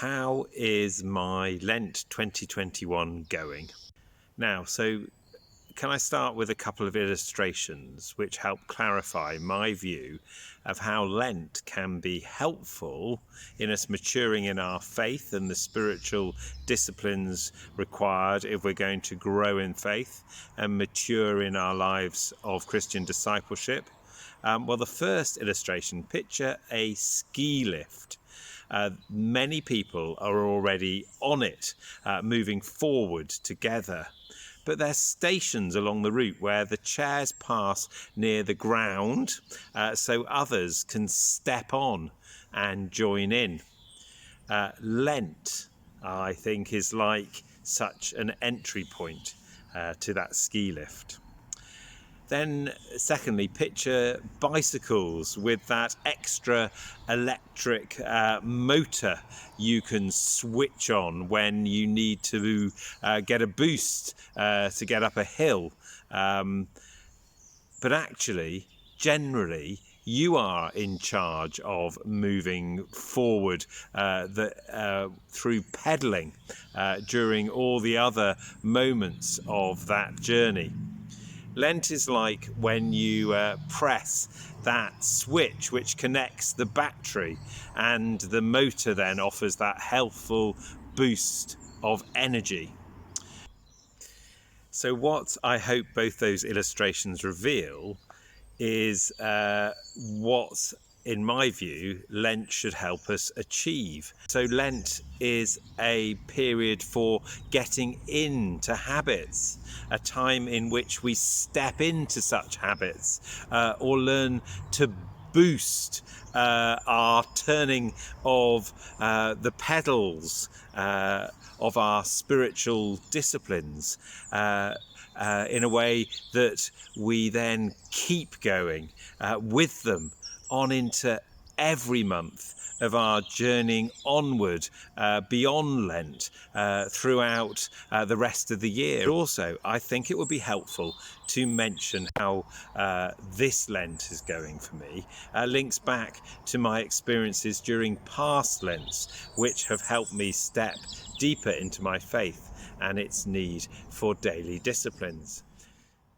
How is my Lent 2021 going? Now, can I start with a couple of illustrations which help clarify my view of how Lent can be helpful in us maturing in our faith and the spiritual disciplines required if we're going to grow in faith and mature in our lives of Christian discipleship? Well, the first illustration, picture a ski lift. Many people are already on it, moving forward together. But there's stations along the route where the chairs pass near the ground, so others can step on and join in. Lent, I think, is like such an entry point to that ski lift. Then, secondly, picture bicycles with that extra electric motor you can switch on when you need to get a boost to get up a hill. But actually, generally, you are in charge of moving forward through pedalling during all the other moments of that journey. Lent is like when you press that switch which connects the battery, and the motor then offers that helpful boost of energy. So what I hope both those illustrations reveal is what, in my view, Lent should help us achieve. So Lent is a period for getting into habits, a time in which we step into such habits or learn to boost our turning of the pedals of our spiritual disciplines in a way that we then keep going with them on into every month of our journeying onward beyond Lent throughout the rest of the year. Also, I think it would be helpful to mention how this Lent is going for me. Links back to my experiences during past Lents, which have helped me step deeper into my faith and its need for daily disciplines.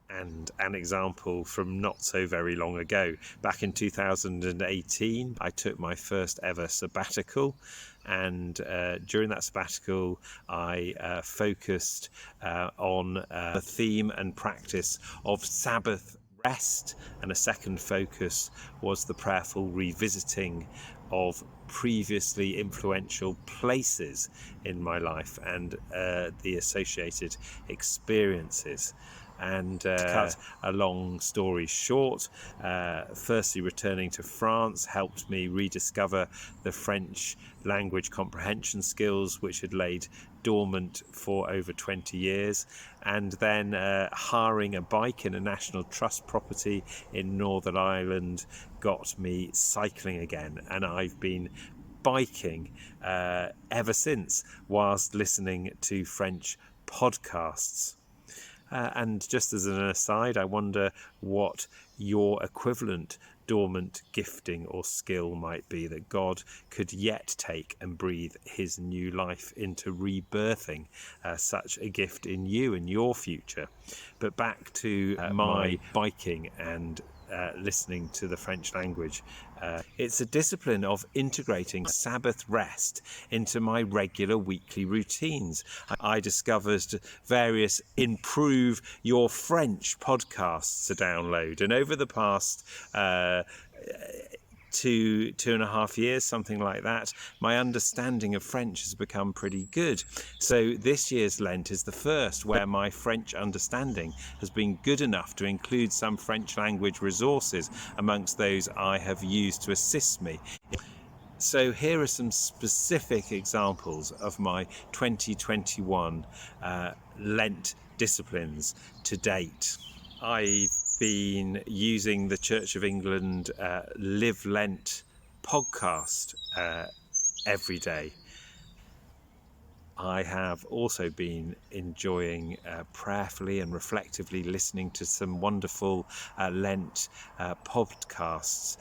And an example from not so very long ago. Back in 2018, I took my first ever sabbatical, and during that sabbatical, I focused on the theme and practice of Sabbath rest, and a second focus was the prayerful revisiting of previously influential places in my life and the associated experiences. And cut a long story short, firstly returning to France helped me rediscover the French language comprehension skills which had laid dormant for over 20 years, and then hiring a bike in a National Trust property in Northern Ireland got me cycling again, and I've been biking ever since whilst listening to French podcasts. And just as an aside, I wonder what your equivalent dormant gifting or skill might be that God could yet take and breathe his new life into, rebirthing such a gift in you and your future. But back to my biking and listening to the French language. It's a discipline of integrating Sabbath rest into my regular weekly routines. I discovered various Improve Your French podcasts to download, and over the past 2.5 years, something like that, my understanding of French has become pretty good. So this year's Lent is the first where my French understanding has been good enough to include some French language resources amongst those I have used to assist me. So here are some specific examples of my 2021 Lent disciplines to date. I've been using the Church of England Live Lent podcast every day. I have also been enjoying prayerfully and reflectively listening to some wonderful Lent podcasts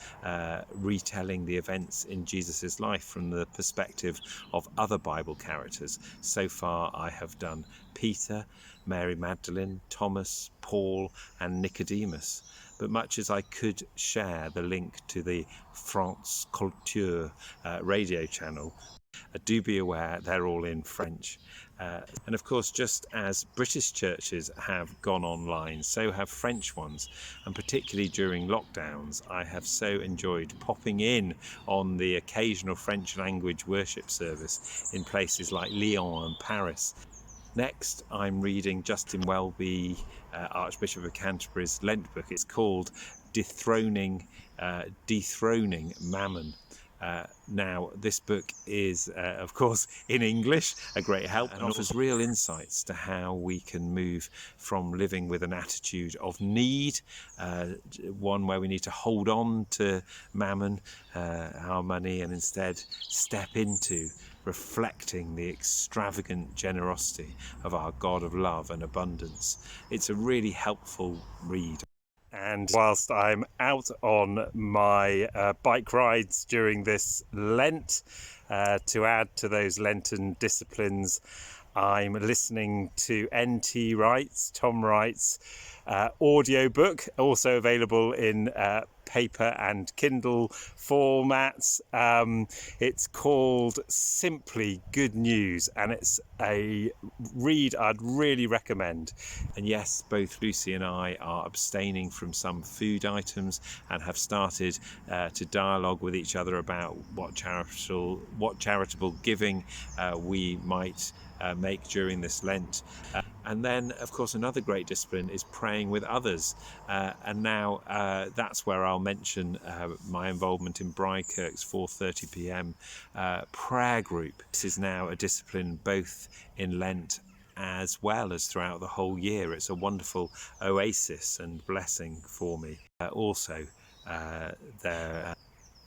retelling the events in Jesus's life from the perspective of other Bible characters. So far I have done Peter, Mary Magdalene, Thomas, Paul and Nicodemus. But much as I could share the link to the France Culture radio channel, do be aware they're all in French. And of course, just as British churches have gone online, so have French ones. And particularly during lockdowns, I have so enjoyed popping in on the occasional French language worship service in places like Lyon and Paris. Next, I'm reading Justin Welby, Archbishop of Canterbury's Lent book. It's called Dethroning Mammon. Now, this book is, of course, in English, a great help, and offers real insights to how we can move from living with an attitude of need, one where we need to hold on to mammon, our money, and instead step into reflecting the extravagant generosity of our God of love and abundance. It's a really helpful read. And whilst I'm out on my bike rides during this Lent, to add to those Lenten disciplines, I'm listening to Tom Wright's audiobook, also available in paper and Kindle formats. It's called Simply Good News, and it's a read I'd really recommend. And yes, both Lucy and I are abstaining from some food items and have started to dialogue with each other about what charitable giving we might make during this Lent. And then, of course, another great discipline is praying with others. And now that's where I'll mention my involvement in Brydekirk's 4:30 p.m. prayer group. This is now a discipline both in Lent as well as throughout the whole year. It's a wonderful oasis and blessing for me. Also, there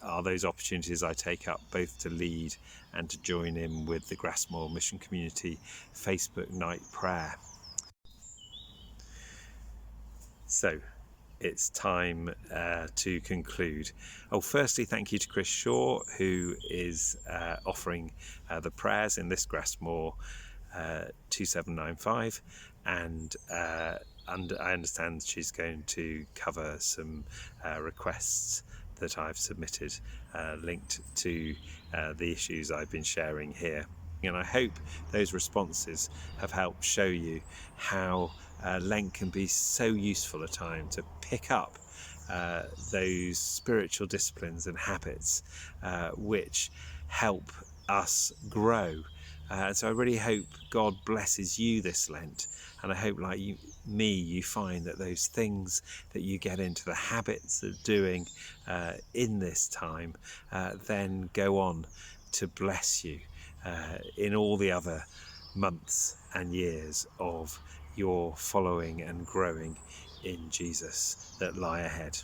are those opportunities I take up both to lead and to join in with the Grasmoor Mission Community Facebook night prayer. So it's time to conclude. Firstly, thank you to Chris Shaw, who is offering the prayers in this Grasmoor 2795, and I understand she's going to cover some requests that I've submitted linked to the issues I've been sharing here. And I hope those responses have helped show you how Lent can be so useful a time to pick up those spiritual disciplines and habits which help us grow. So I really hope God blesses you this Lent, and I hope, like me, you find that those things that you get into the habits of doing in this time then go on to bless you in all the other months and years of your following and growing in Jesus that lie ahead.